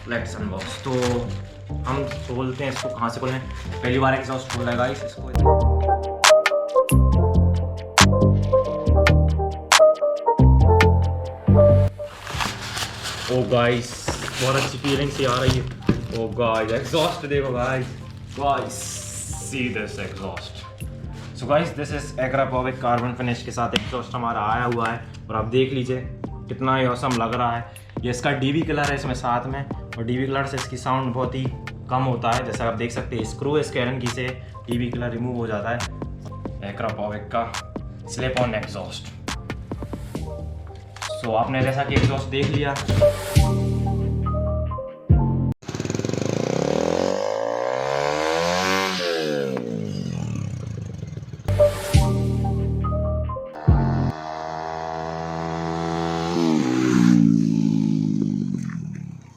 Let's unbox. तो हम खोलते हैं इसको, कहाँ से खोलें? पहली बार एग्जॉस्ट खोल रहा है गाइस इसको। ओ गाइस बहुत अच्छी फीलिंग सी आ रही है। ओ गाइस एग्जॉस्ट देखो guys see this exhaust. So guys this is Akrapovic carbon finish के साथ एग्जॉस्ट हमारा आया हुआ है और आप देख लीजिए कितना ही औसम लग रहा है। ये इसका डीबी कलर है इसमें साथ में, और डीबी कलर से इसकी साउंड बहुत ही कम होता है। जैसा आप देख सकते हैं स्क्रू है इसके एरन की से डीबी कलर रिमूव हो जाता है। Akrapovic का स्लिप ऑन एग्जॉस्ट। सो आपने जैसा कि एग्जॉस्ट देख लिया,